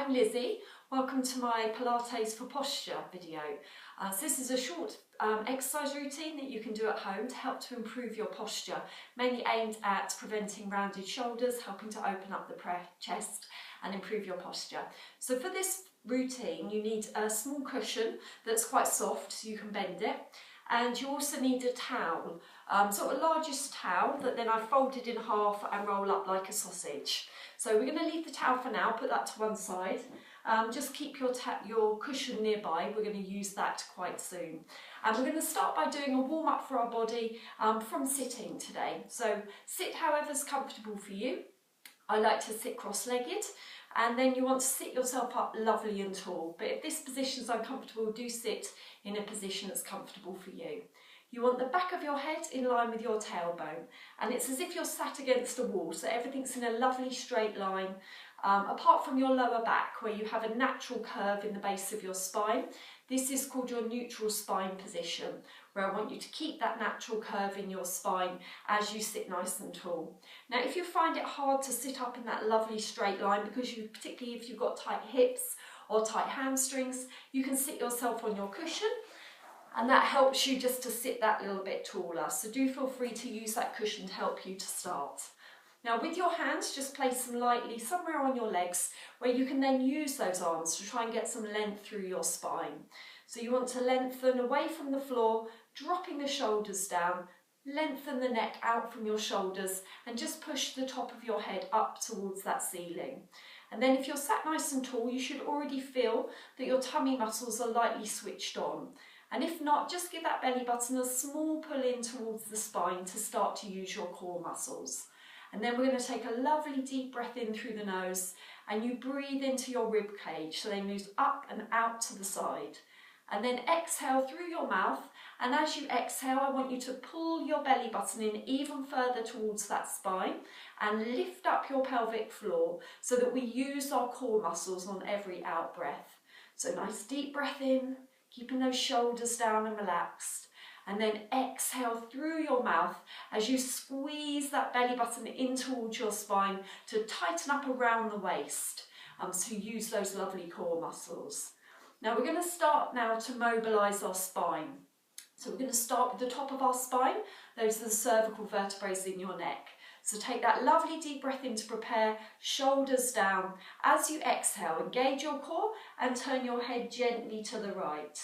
I'm Lizzie. Welcome to my Pilates for posture video. So this is a short exercise routine that you can do at home to help to improve your posture, mainly aimed at preventing rounded shoulders, helping to open up the chest and improve your posture. So for this routine you need a small cushion that's quite soft so you can bend it, and you also need a towel, sort of largest towel that then I've folded in half and roll up like a sausage. So we're going to leave the towel for now, put that to one side. Just keep your cushion nearby, we're going to use that quite soon. And we're going to start by doing a warm up for our body from sitting today. So sit however's comfortable for you. I like to sit cross-legged, and then you want to sit yourself up lovely and tall. But if this position is uncomfortable, do sit in a position that's comfortable for you. You want the back of your head in line with your tailbone, and it's as if you're sat against a wall, so everything's in a lovely straight line, apart from your lower back where you have a natural curve in the base of your spine. This is called your neutral spine position, where I want you to keep that natural curve in your spine as you sit nice and tall. Now if you find it hard to sit up in that lovely straight line, particularly if you've got tight hips or tight hamstrings, you can sit yourself on your cushion, and that helps you just to sit that little bit taller. So do feel free to use that cushion to help you to start. Now with your hands, just place them lightly somewhere on your legs where you can then use those arms to try and get some length through your spine. So you want to lengthen away from the floor, dropping the shoulders down, lengthen the neck out from your shoulders and just push the top of your head up towards that ceiling. And then if you're sat nice and tall, you should already feel that your tummy muscles are lightly switched on. And if not, just give that belly button a small pull in towards the spine to start to use your core muscles. And then we're going to take a lovely deep breath in through the nose, and you breathe into your rib cage, so they move up and out to the side. And then exhale through your mouth, and as you exhale I want you to pull your belly button in even further towards that spine and lift up your pelvic floor so that we use our core muscles on every out breath. So nice deep breath in, keeping those shoulders down and relaxed, and then exhale through your mouth as you squeeze that belly button in towards your spine to tighten up around the waist, so use those lovely core muscles. Now we're going to start now to mobilise our spine. So we're going to start with the top of our spine. Those are the cervical vertebrae in your neck. So take that lovely deep breath in to prepare, shoulders down. As you exhale, engage your core and turn your head gently to the right.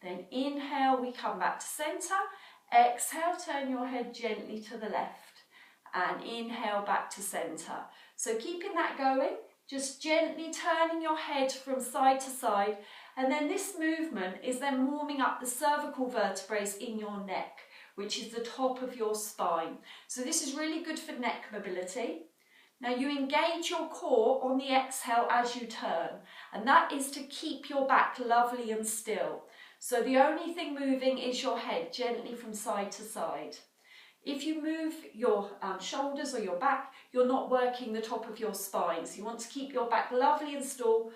Then inhale, we come back to centre. Exhale, turn your head gently to the left. And inhale, back to centre. So keeping that going, just gently turning your head from side to side. And then this movement is then warming up the cervical vertebrae in your neck, which is the top of your spine. So this is really good for neck mobility. Now you engage your core on the exhale as you turn, and that is to keep your back lovely and still. So the only thing moving is your head gently from side to side. If you move your shoulders or your back, you're not working the top of your spine. So you want to keep your back lovely and still,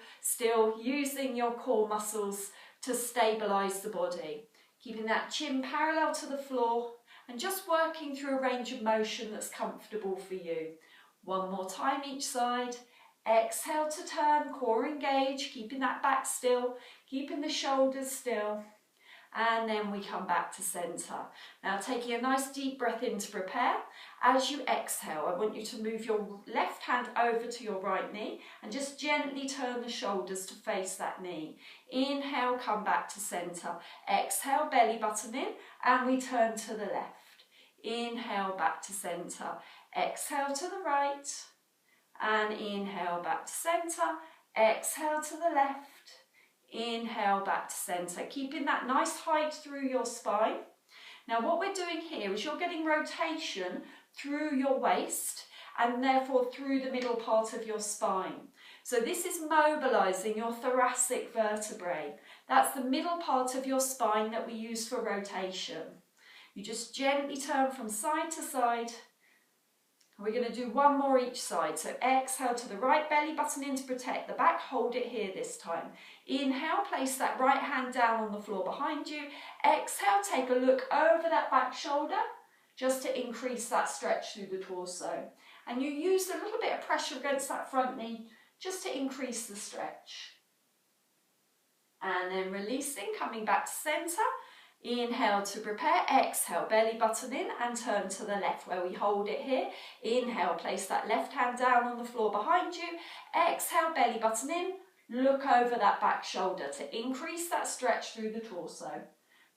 using your core muscles to stabilise the body. Keeping that chin parallel to the floor and just working through a range of motion that's comfortable for you. One more time each side. Exhale to turn, core engage, keeping that back still, keeping the shoulders still. And then we come back to centre. Now taking a nice deep breath in to prepare. As you exhale, I want you to move your left hand over to your right knee and just gently turn the shoulders to face that knee. Inhale, come back to centre. Exhale, belly button in, and we turn to the left. Inhale, back to centre. Exhale to the right, and inhale, back to centre. Exhale to the left. Inhale, back to centre, keeping that nice height through your spine. Now what we're doing here is you're getting rotation through your waist and therefore through the middle part of your spine. So this is mobilising your thoracic vertebrae. That's the middle part of your spine that we use for rotation. You just gently turn from side to side. We're going to do one more each side. So exhale to the right, belly button in to protect the back. Hold it here this time. Inhale, place that right hand down on the floor behind you. Exhale, take a look over that back shoulder just to increase that stretch through the torso. And you use a little bit of pressure against that front knee just to increase the stretch. And then releasing, coming back to centre. Inhale to prepare, exhale, belly button in and turn to the left where we hold it here. Inhale, place that left hand down on the floor behind you. Exhale, belly button in, look over that back shoulder to increase that stretch through the torso.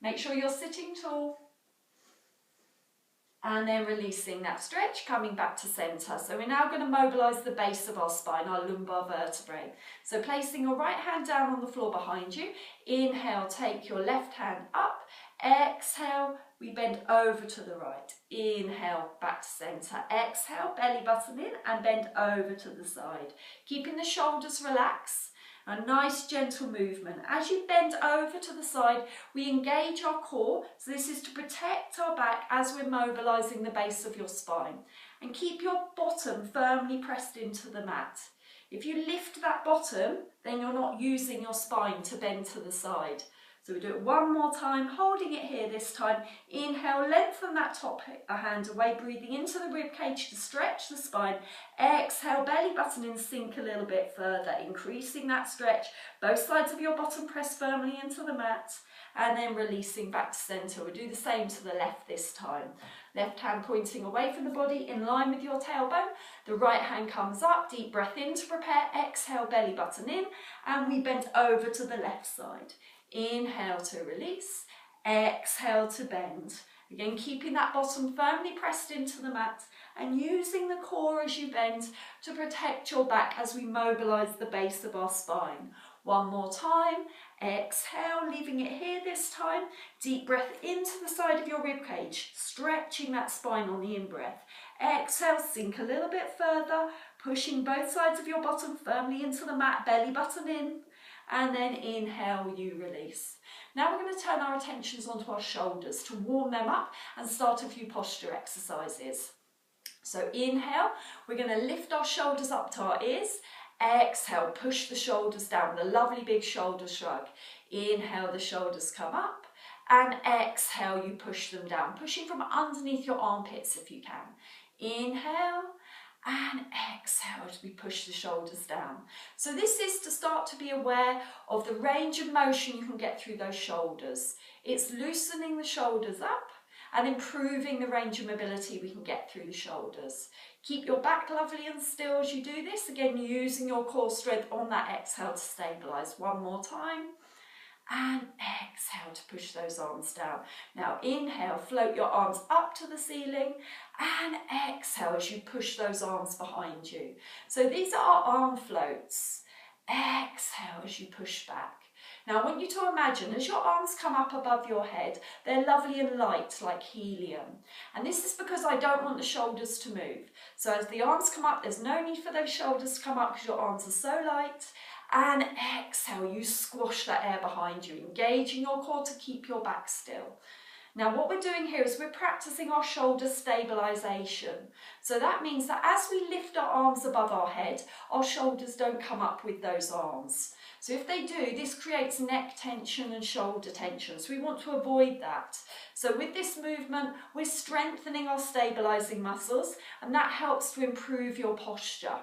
Make sure you're sitting tall. And then releasing that stretch, coming back to centre. So we're now going to mobilise the base of our spine, our lumbar vertebrae. So placing your right hand down on the floor behind you. Inhale, take your left hand up. Exhale, we bend over to the right. Inhale, back to centre. Exhale, belly button in and bend over to the side. Keeping the shoulders relaxed. A nice gentle movement. As you bend over to the side, we engage our core. So this is to protect our back as we're mobilising the base of your spine. And keep your bottom firmly pressed into the mat. If you lift that bottom, then you're not using your spine to bend to the side. So we do it one more time, holding it here this time. Inhale, lengthen that top hand away, breathing into the ribcage to stretch the spine. Exhale, belly button in, sink a little bit further, increasing that stretch. Both sides of your bottom press firmly into the mat. And then releasing back to centre. We'll do the same to the left this time. Left hand pointing away from the body in line with your tailbone. The right hand comes up, deep breath in to prepare. Exhale, belly button in. And we bend over to the left side. Inhale to release, exhale to bend. Again, keeping that bottom firmly pressed into the mat and using the core as you bend to protect your back as we mobilise the base of our spine. One more time, exhale, leaving it here this time. Deep breath into the side of your ribcage, stretching that spine on the in-breath. Exhale, sink a little bit further, pushing both sides of your bottom firmly into the mat, belly button in. And then inhale, you release. Now we're going to turn our attentions onto our shoulders to warm them up and start a few posture exercises. So inhale, we're going to lift our shoulders up to our ears. Exhale, push the shoulders down with a lovely big shoulder shrug. Inhale, the shoulders come up. And exhale, you push them down, pushing from underneath your armpits if you can. Inhale. And exhale as we push the shoulders down. So this is to start to be aware of the range of motion you can get through those shoulders. It's loosening the shoulders up and improving the range of mobility we can get through the shoulders. Keep your back lovely and still as you do this. Again, using your core strength on that exhale to stabilise. One more time. And exhale to push those arms down. Now inhale, float your arms up to the ceiling and exhale as you push those arms behind you. So these are our arm floats. Exhale as you push back. Now I want you to imagine as your arms come up above your head, they're lovely and light like helium. And this is because I don't want the shoulders to move. So as the arms come up, there's no need for those shoulders to come up because your arms are so light. And exhale, you squash that air behind you, engaging your core to keep your back still. Now what we're doing here is we're practicing our shoulder stabilisation. So that means that as we lift our arms above our head, our shoulders don't come up with those arms. So if they do, this creates neck tension and shoulder tension. So we want to avoid that. So with this movement, we're strengthening our stabilising muscles, and that helps to improve your posture.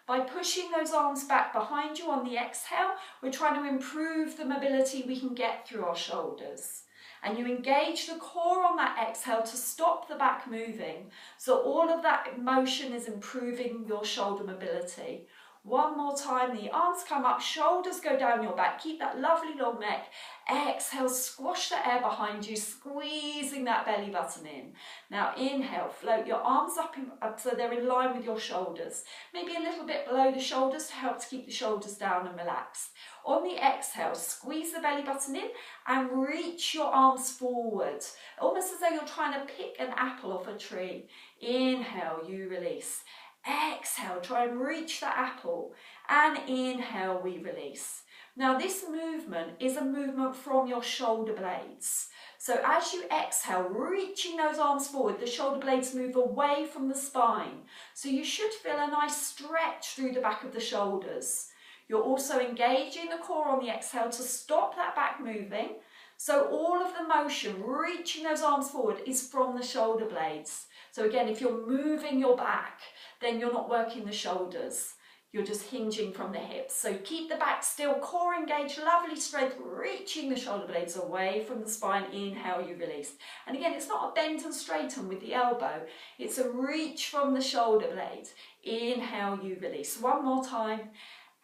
By pushing those arms back behind you on the exhale, we're trying to improve the mobility we can get through our shoulders. And you engage the core on that exhale to stop the back moving. So all of that motion is improving your shoulder mobility. One more time, the arms come up, shoulders go down your back. Keep that lovely long neck. Exhale, squash the air behind you, squeezing that belly button in. Now inhale, float your arms up so they're in line with your shoulders. Maybe a little bit below the shoulders to help to keep the shoulders down and relaxed. On the exhale, squeeze the belly button in and reach your arms forward, almost as though you're trying to pick an apple off a tree. Inhale, you release. Exhale, try and reach that apple, and inhale, we release. Now this movement is a movement from your shoulder blades. So as you exhale, reaching those arms forward, the shoulder blades move away from the spine. So you should feel a nice stretch through the back of the shoulders. You're also engaging the core on the exhale to stop that back moving. So all of the motion, reaching those arms forward, is from the shoulder blades. So again, if you're moving your back, then you're not working the shoulders. you're just hinging from the hips. So keep the back still, core engaged, lovely strength, reaching the shoulder blades away from the spine. Inhale, you release. And again, it's not a bend and straighten with the elbow, it's a reach from the shoulder blades. Inhale, you release. One more time.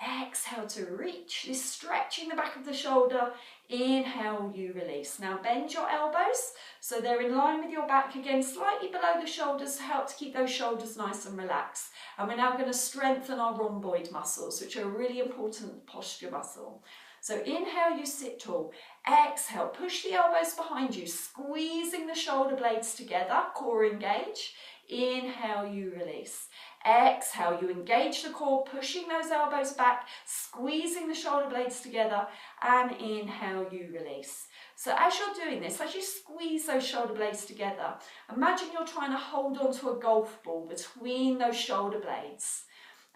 Exhale to reach, this stretching the back of the shoulder. Inhale, you release. Now bend your elbows so they're in line with your back, again slightly below the shoulders to help to keep those shoulders nice and relaxed. And we're now going to strengthen our rhomboid muscles, which are a really important posture muscle. So inhale, you sit tall. Exhale, push the elbows behind you, squeezing the shoulder blades together, core engage. Inhale, you release. Exhale, you engage the core, pushing those elbows back, squeezing the shoulder blades together, and inhale, you release. So as you're doing this, as you squeeze those shoulder blades together, imagine you're trying to hold onto a golf ball between those shoulder blades.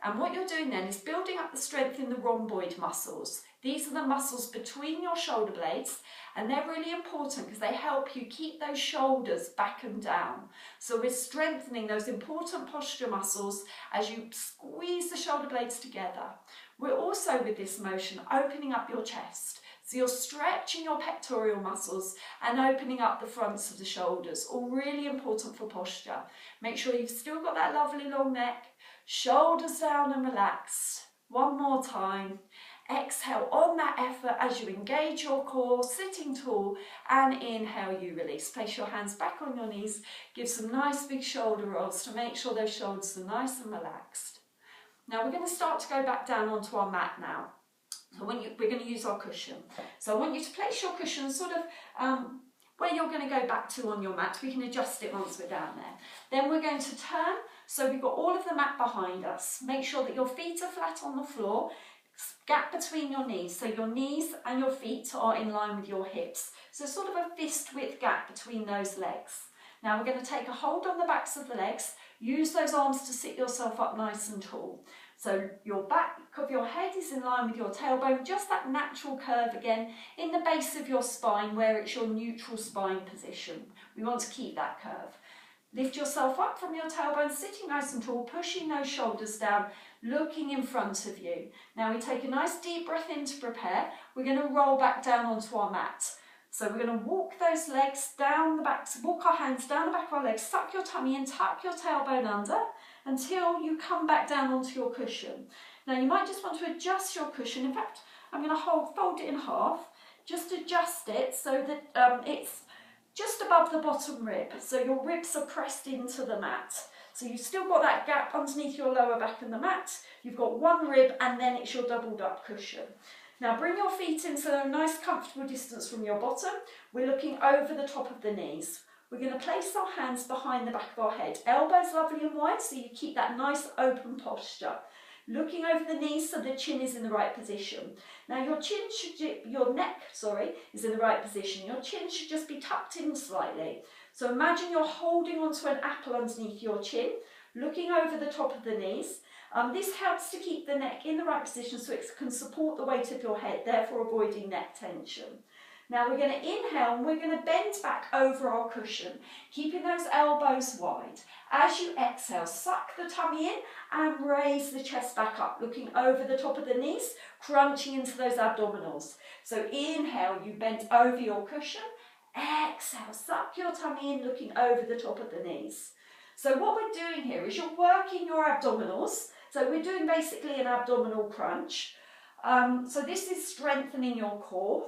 And what you're doing then is building up the strength in the rhomboid muscles. These are the muscles between your shoulder blades, and they're really important because they help you keep those shoulders back and down. So we're strengthening those important posture muscles as you squeeze the shoulder blades together. We're also, with this motion, opening up your chest. So you're stretching your pectoral muscles and opening up the fronts of the shoulders, all really important for posture. Make sure you've still got that lovely long neck, shoulders down and relaxed. One more time. Exhale on that effort as you engage your core, sitting tall, and inhale, you release. Place your hands back on your knees, give some nice big shoulder rolls to make sure those shoulders are nice and relaxed. Now we're going to start to go back down onto our mat now. So we're going to use our cushion. So I want you to place your cushion sort of where you're going to go back to on your mat. We can adjust it once we're down there. Then we're going to turn, so we've got all of the mat behind us. Make sure that your feet are flat on the floor. Gap between your knees, so your knees and your feet are in line with your hips. So sort of a fist width gap between those legs. Now we're going to take a hold on the backs of the legs, use those arms to sit yourself up nice and tall. So your back of your head is in line with your tailbone, just that natural curve again in the base of your spine where it's your neutral spine position. We want to keep that curve. Lift yourself up from your tailbone, sitting nice and tall, pushing those shoulders down, looking in front of you. Now we take a nice deep breath in to prepare. We're going to roll back down onto our mat. So we're going to walk those legs down the back, walk our hands down the back of our legs, suck your tummy in, tuck your tailbone under until you come back down onto your cushion. Now you might just want to adjust your cushion. In fact, I'm going to fold it in half, just adjust it so that it's just above the bottom rib, so your ribs are pressed into the mat. So you've still got that gap underneath your lower back and the mat. You've got one rib and then it's your doubled up cushion. Now bring your feet into a nice comfortable distance from your bottom. We're looking over the top of the knees. We're going to place our hands behind the back of our head. Elbows lovely and wide so you keep that nice open posture. Looking over the knees so the chin is in the right position. Now your neck is in the right position. Your chin should just be tucked in slightly. So imagine you're holding onto an apple underneath your chin, looking over the top of the knees. This helps to keep the neck in the right position so it can support the weight of your head, therefore avoiding neck tension. Now we're going to inhale and we're going to bend back over our cushion, keeping those elbows wide. As you exhale, suck the tummy in and raise the chest back up, looking over the top of the knees, crunching into those abdominals. So inhale, you bend over your cushion. Exhale, suck your tummy in, looking over the top of the knees. So what we're doing here is you're working your abdominals. So we're doing basically an abdominal crunch. So this is strengthening your core.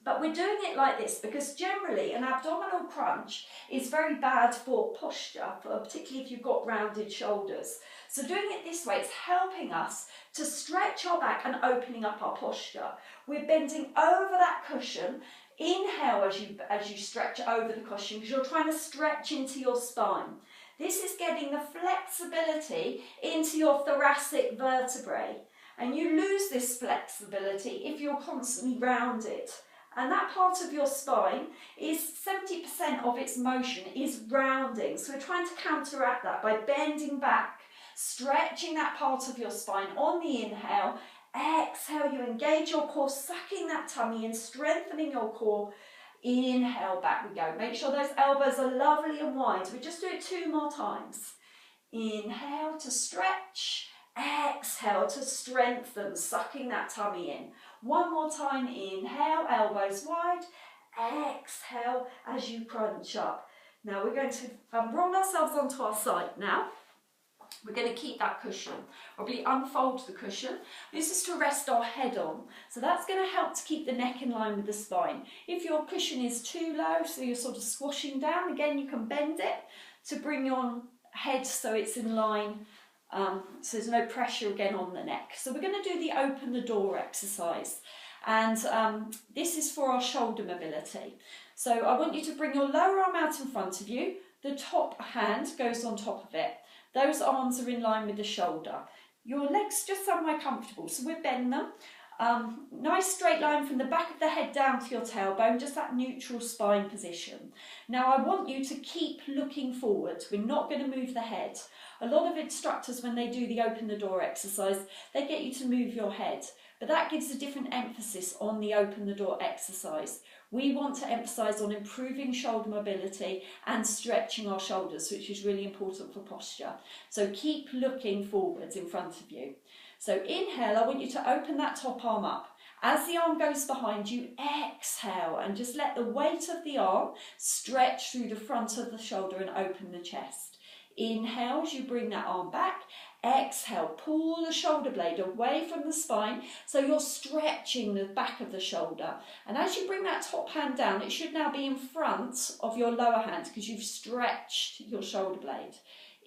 But we're doing it like this because generally an abdominal crunch is very bad for posture, particularly if you've got rounded shoulders. So doing it this way, it's helping us to stretch our back and opening up our posture. We're bending over that cushion. Inhale as you stretch over the cushion because you're trying to stretch into your spine. This is getting the flexibility into your thoracic vertebrae. And you lose this flexibility if you're constantly rounded. And that part of your spine is 70% of its motion is rounding. So we're trying to counteract that by bending back, stretching that part of your spine on the inhale. Exhale, you engage your core, sucking that tummy in, strengthening your core. Inhale, back we go. Make sure those elbows are lovely and wide. We just do it 2 more times. Inhale to stretch. Exhale to strengthen, sucking that tummy in. One more time, inhale, elbows wide. Exhale as you crunch up. Now we're going to roll ourselves onto our side now. We're going to keep that cushion, probably unfold the cushion. This is to rest our head on. So that's going to help to keep the neck in line with the spine. If your cushion is too low, so you're sort of squashing down, again you can bend it to bring your head so it's in line, so there's no pressure again on the neck. So we're going to do the open the door exercise. And this is for our shoulder mobility. So I want you to bring your lower arm out in front of you. The top hand goes on top of it. Those arms are in line with the shoulder. Your legs just somewhere comfortable, so we bend them. Nice straight line from the back of the head down to your tailbone, just that neutral spine position. Now I want you to keep looking forward. We're not going to move the head. A lot of instructors, when they do the open the door exercise, they get you to move your head. But that gives a different emphasis on the open the door exercise. We want to emphasise on improving shoulder mobility and stretching our shoulders, which is really important for posture. So keep looking forwards in front of you. So inhale, I want you to open that top arm up. As the arm goes behind you, exhale and just let the weight of the arm stretch through the front of the shoulder and open the chest. Inhale as you bring that arm back. Exhale, pull the shoulder blade away from the spine so you're stretching the back of the shoulder. And as you bring that top hand down, it should now be in front of your lower hand because you've stretched your shoulder blade.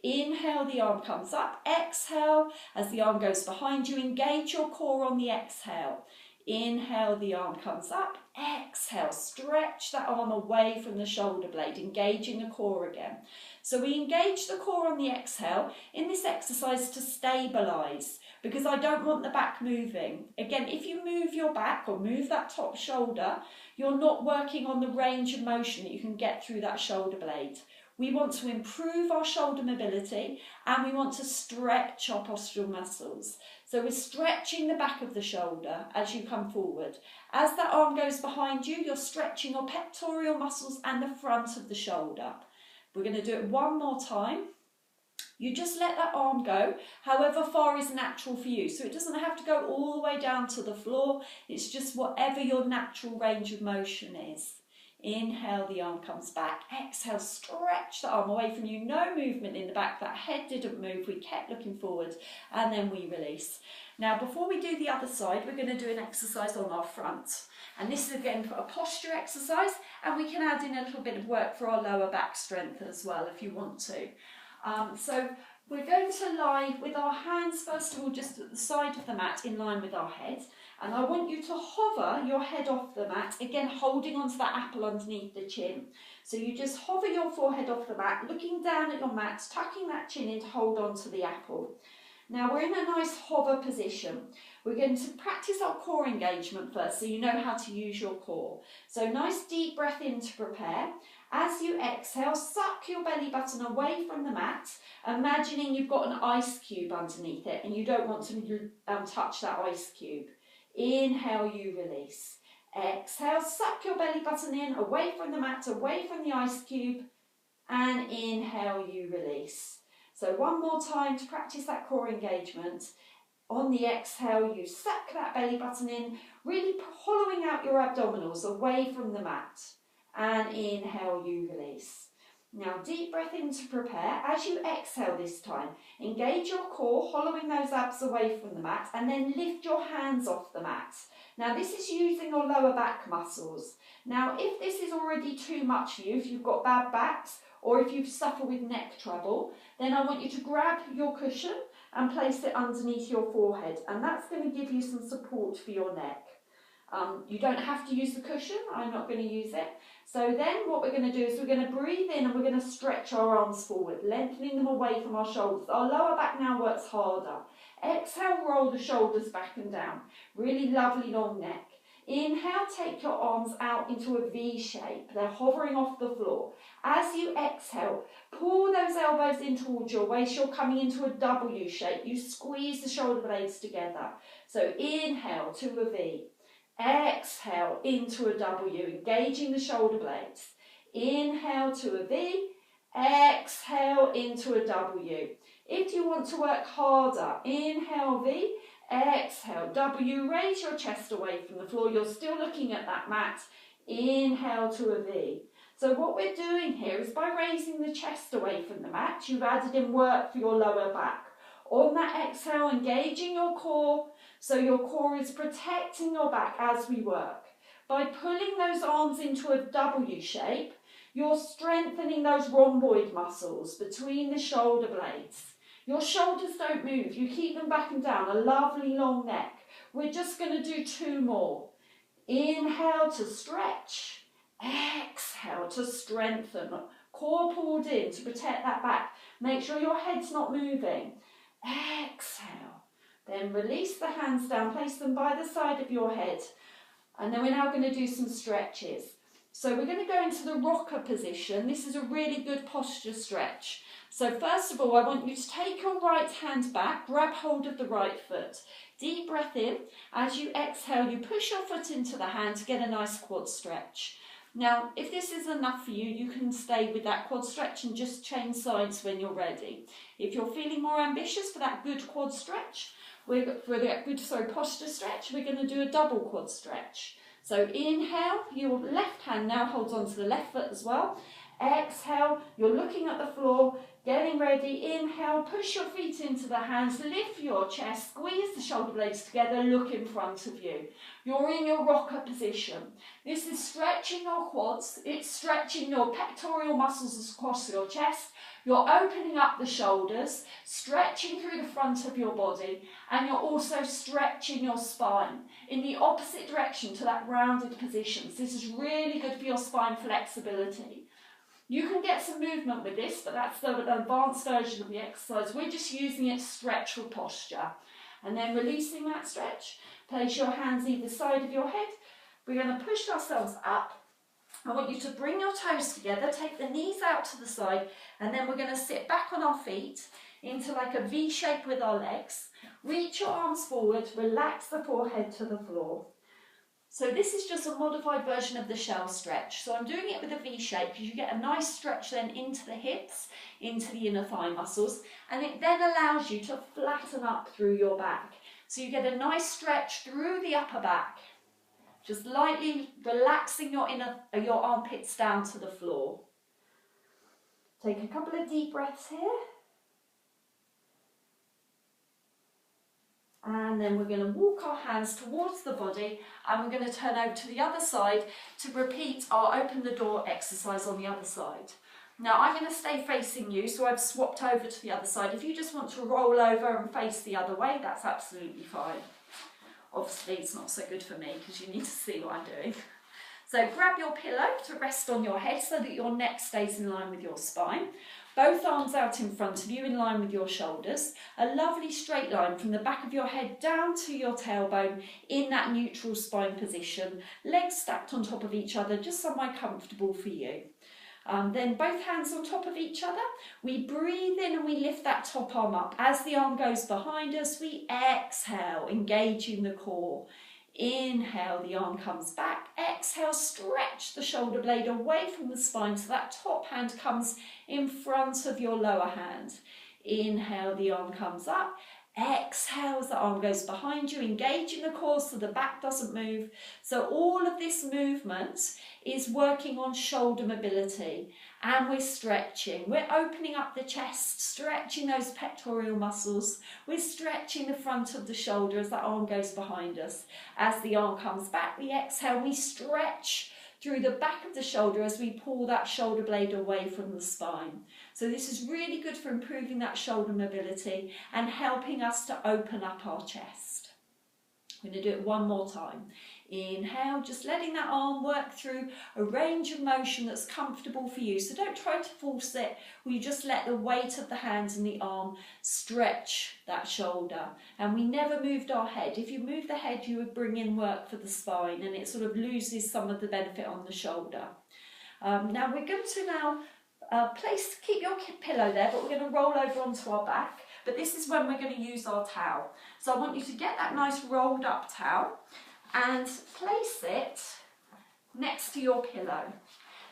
Inhale, the arm comes up. Exhale, as the arm goes behind you, engage your core on the exhale. Inhale, the arm comes up. Exhale, stretch that arm away from the shoulder blade, engaging the core again. So we engage the core on the exhale in this exercise to stabilise, because I don't want the back moving. Again, if you move your back or move that top shoulder, you're not working on the range of motion that you can get through that shoulder blade. We want to improve our shoulder mobility and we want to stretch our postural muscles. So we're stretching the back of the shoulder as you come forward. As that arm goes behind you, you're stretching your pectoral muscles and the front of the shoulder. We're going to do it one more time. You just let that arm go, however far is natural for you. So it doesn't have to go all the way down to the floor. It's just whatever your natural range of motion is. Inhale, the arm comes back. Exhale, stretch the arm away from you. No movement in the back. That head didn't move. We kept looking forward and then we release. Now, before we do the other side, we're going to do an exercise on our front. And this is again for a posture exercise, and we can add in a little bit of work for our lower back strength as well if you want to. So we're going to lie with our hands, first of all, just at the side of the mat in line with our head. And I want you to hover your head off the mat, again holding onto that apple underneath the chin. So you just hover your forehead off the mat, looking down at your mat, tucking that chin in to hold onto the apple. Now we're in a nice hover position. We're going to practice our core engagement first so you know how to use your core. So nice deep breath in to prepare. As you exhale, suck your belly button away from the mat, imagining you've got an ice cube underneath it and you don't want to touch that ice cube. Inhale, you release. Exhale, suck your belly button in, away from the mat, away from the ice cube, and inhale, you release. So one more time to practice that core engagement. On the exhale, you suck that belly button in, really hollowing out your abdominals away from the mat. And inhale, you release. Now deep breath in to prepare. As you exhale this time, engage your core, hollowing those abs away from the mat, and then lift your hands off the mat. Now this is using your lower back muscles. Now if this is already too much for you, if you've got bad backs or if you suffer with neck trouble, then I want you to grab your cushion and place it underneath your forehead, and that's going to give you some support for your neck. You don't have to use the cushion, I'm not going to use it. So then what we're going to do is we're going to breathe in and we're going to stretch our arms forward, lengthening them away from our shoulders. Our lower back now works harder. Exhale, roll the shoulders back and down. Really lovely long neck. Inhale, take your arms out into a V shape. They're hovering off the floor. As you exhale, pull those elbows in towards your waist. You're coming into a W shape. You squeeze the shoulder blades together. So inhale to a V. Exhale into a W, engaging the shoulder blades. Inhale to a V. Exhale into a W. If you want to work harder, inhale V, exhale W, raise your chest away from the floor. You're still looking at that mat. Inhale to a V. So what we're doing here is by raising the chest away from the mat, you've added in work for your lower back. On that exhale, engaging your core, so your core is protecting your back as we work. By pulling those arms into a W shape, you're strengthening those rhomboid muscles between the shoulder blades. Your shoulders don't move, you keep them back and down, a lovely long neck. We're just going to do 2 more. Inhale to stretch, exhale to strengthen. Core pulled in to protect that back. Make sure your head's not moving. Exhale. Then release the hands down, place them by the side of your head. And then we're now going to do some stretches. So we're going to go into the rocker position. This is a really good posture stretch. So first of all, I want you to take your right hand back, grab hold of the right foot. Deep breath in. As you exhale, you push your foot into the hand to get a nice quad stretch. Now, if this is enough for you, you can stay with that quad stretch and just change sides when you're ready. If you're feeling more ambitious for that good quad stretch, posture stretch, we're going to do a double quad stretch. So inhale, your left hand now holds onto the left foot as well. Exhale, you're looking at the floor, getting ready. Inhale, push your feet into the hands, lift your chest, squeeze the shoulder blades together, look in front of you. You're in your rocker position. This is stretching your quads, it's stretching your pectoral muscles across your chest. You're opening up the shoulders, stretching through the front of your body, and you're also stretching your spine in the opposite direction to that rounded position. So this is really good for your spine flexibility. You can get some movement with this, but that's the advanced version of the exercise. We're just using it to stretch for posture. And then releasing that stretch, place your hands either side of your head. We're going to push ourselves up. I want you to bring your toes together, take the knees out to the side, and then we're going to sit back on our feet into like a V shape with our legs. Reach your arms forward, relax the forehead to the floor. So this is just a modified version of the shell stretch. So I'm doing it with a V shape because you get a nice stretch then into the hips, into the inner thigh muscles, and it then allows you to flatten up through your back. So you get a nice stretch through the upper back, just lightly relaxing your armpits down to the floor. Take a couple of deep breaths here. And then we're going to walk our hands towards the body and we're going to turn over to the other side to repeat our open the door exercise on the other side. Now I'm going to stay facing you, so I've swapped over to the other side. If you just want to roll over and face the other way, that's absolutely fine. Obviously it's not so good for me because you need to see what I'm doing. So grab your pillow to rest on your head so that your neck stays in line with your spine. Both arms out in front of you in line with your shoulders. A lovely straight line from the back of your head down to your tailbone in that neutral spine position. Legs stacked on top of each other, just somewhere comfortable for you. Then both hands on top of each other. We breathe in and we lift that top arm up. As the arm goes behind us, we exhale, engaging the core. Inhale, the arm comes back. Exhale, stretch the shoulder blade away from the spine so that top hand comes in front of your lower hand. Inhale, the arm comes up. Exhale as the arm goes behind you, engaging the core so the back doesn't move. So all of this movement is working on shoulder mobility and we're stretching. We're opening up the chest, stretching those pectoral muscles. We're stretching the front of the shoulder as that arm goes behind us. As the arm comes back, we exhale, we stretch through the back of the shoulder as we pull that shoulder blade away from the spine. So this is really good for improving that shoulder mobility and helping us to open up our chest. We're going to do it one more time. Inhale, just letting that arm work through a range of motion that's comfortable for you. So don't try to force it. We just let the weight of the hands and the arm stretch that shoulder. And we never moved our head. If you move the head, you would bring in work for the spine and it sort of loses some of the benefit on the shoulder. Now we're going to keep your pillow there, but we're going to roll over onto our back. But this is when we're going to use our towel. So I want you to get that nice rolled up towel and place it next to your pillow.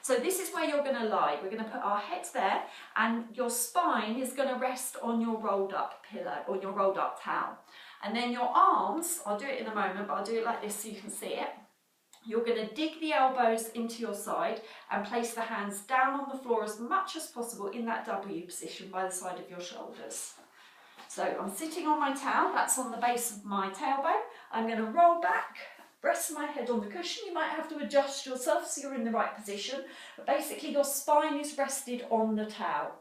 So this is where you're going to lie. We're going to put our head there, and your spine is going to rest on your rolled up pillow or your rolled up towel. And then your arms, I'll do it in a moment, but I'll do it like this so you can see it. You're going to dig the elbows into your side and place the hands down on the floor as much as possible in that W position by the side of your shoulders. So I'm sitting on my towel, that's on the base of my tailbone. I'm going to roll back, rest my head on the cushion. You might have to adjust yourself so you're in the right position, but basically your spine is rested on the towel.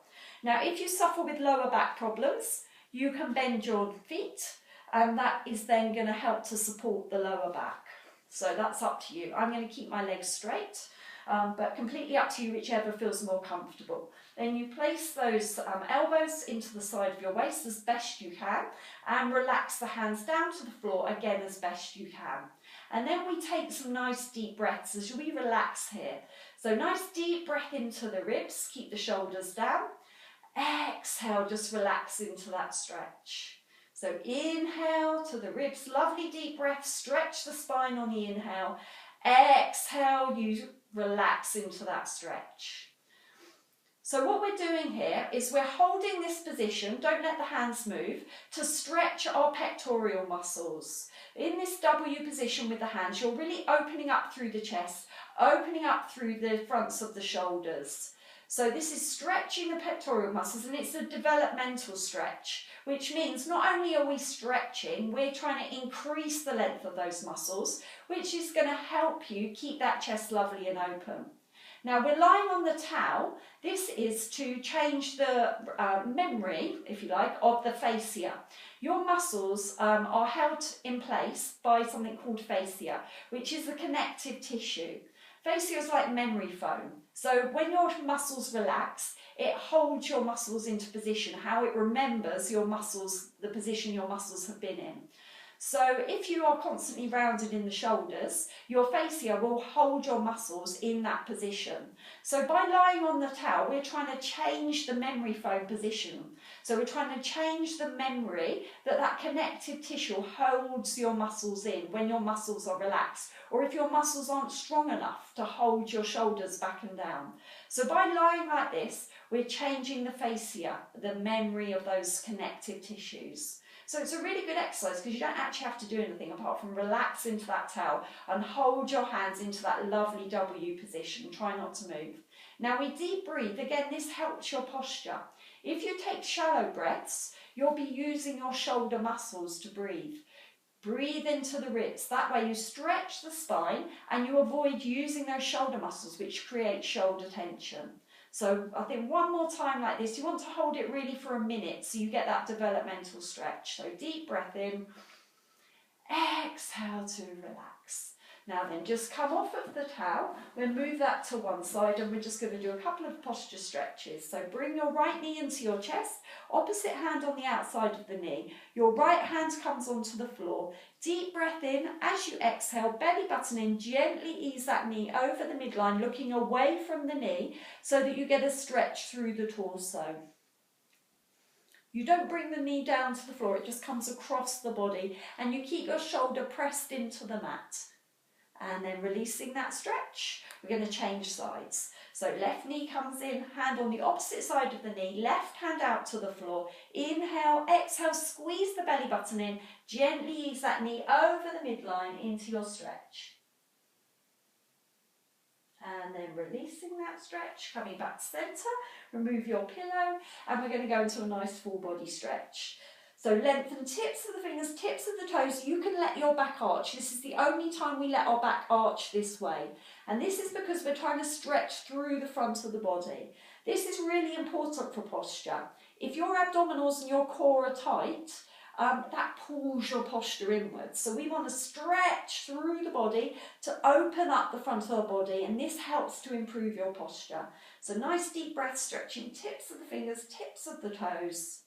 Now if you suffer with lower back problems, you can bend your feet, and that is then going to help to support the lower back. So that's up to you. I'm going to keep my legs straight, but completely up to you, whichever feels more comfortable. Then you place those elbows into the side of your waist as best you can, and relax the hands down to the floor again as best you can. And then we take some nice deep breaths as we relax here. So nice deep breath into the ribs, keep the shoulders down. Exhale, just relax into that stretch. So inhale to the ribs, lovely deep breath, stretch the spine on the inhale. Exhale, you relax into that stretch. So what we're doing here is we're holding this position, don't let the hands move, to stretch our pectoral muscles. In this W position with the hands, you're really opening up through the chest, opening up through the fronts of the shoulders. So this is stretching the pectoral muscles, and it's a developmental stretch, which means not only are we stretching, we're trying to increase the length of those muscles, which is going to help you keep that chest lovely and open. Now we're lying on the towel. This is to change the memory, if you like, of the fascia. Your muscles are held in place by something called fascia, which is the connective tissue. Fascia is like memory foam. So when your muscles relax, it holds your muscles into position, how it remembers your muscles, the position your muscles have been in. So if you are constantly rounded in the shoulders, your fascia will hold your muscles in that position. So by lying on the towel, we're trying to change the memory foam position. So we're trying to change the memory that connective tissue holds your muscles in when your muscles are relaxed, or if your muscles aren't strong enough to hold your shoulders back and down. So by lying like this, we're changing the fascia, the memory of those connective tissues. So it's a really good exercise because you don't actually have to do anything apart from relax into that towel and hold your hands into that lovely W position. Try not to move. Now we deep breathe. Again, this helps your posture. If you take shallow breaths, you'll be using your shoulder muscles to breathe. Breathe into the ribs. That way you stretch the spine and you avoid using those shoulder muscles, which create shoulder tension. So I think one more time like this, you want to hold it really for a minute so you get that developmental stretch. So deep breath in, exhale to relax. Now then, just come off of the towel, we'll move that to one side and we're just going to do a couple of posture stretches. So bring your right knee into your chest, opposite hand on the outside of the knee. Your right hand comes onto the floor. Deep breath in. As you exhale, belly button in, gently ease that knee over the midline, looking away from the knee so that you get a stretch through the torso. You don't bring the knee down to the floor, it just comes across the body, and you keep your shoulder pressed into the mat. And then releasing that stretch, we're going to change sides. So left knee comes in, hand on the opposite side of the knee, left hand out to the floor. Inhale, exhale, squeeze the belly button in, gently ease that knee over the midline into your stretch. And then releasing that stretch, coming back to centre, remove your pillow, and we're going to go into a nice full body stretch. So lengthen tips of the fingers, tips of the toes. You can let your back arch. This is the only time we let our back arch this way. And this is because we're trying to stretch through the front of the body. This is really important for posture. If your abdominals and your core are tight, that pulls your posture inwards. So we want to stretch through the body to open up the front of the body, and this helps to improve your posture. So nice deep breath, stretching tips of the fingers, tips of the toes.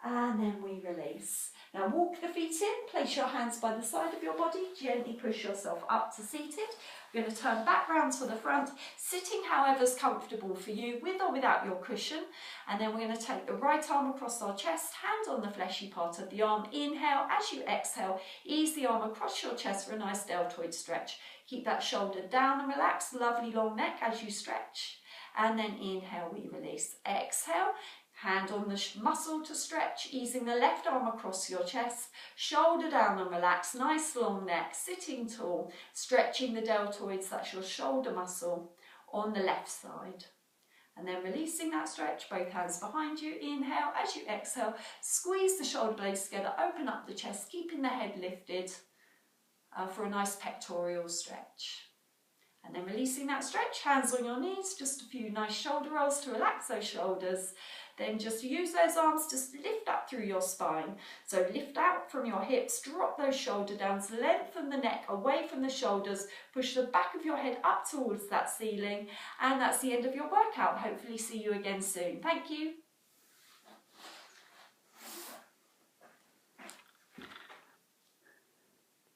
And then we release. Now walk walk the feet in, place your hands by the side of your body, gently push yourself up to seated. We're going to turn back round to the front, sitting however's comfortable for you, with or without your cushion. And then we're going to take the right arm across our chest, hand on the fleshy part of the arm. Inhale, as you exhale, ease the arm across your chest for a nice deltoid stretch. Keep that shoulder down and relax, lovely long neck as you stretch. And then inhale, we release. Exhale. Hand on the muscle to stretch, easing the left arm across your chest, shoulder down and relax, nice long neck, sitting tall, stretching the deltoids, that's your shoulder muscle, on the left side. And then releasing that stretch, both hands behind you, inhale, as you exhale, squeeze the shoulder blades together, open up the chest, keeping the head lifted for a nice pectoral stretch. And then releasing that stretch, hands on your knees, just a few nice shoulder rolls to relax those shoulders. Then just use those arms to lift up through your spine. So lift out from your hips, drop those shoulder down, lengthen the neck away from the shoulders, push the back of your head up towards that ceiling. And that's the end of your workout. Hopefully see you again soon. Thank you.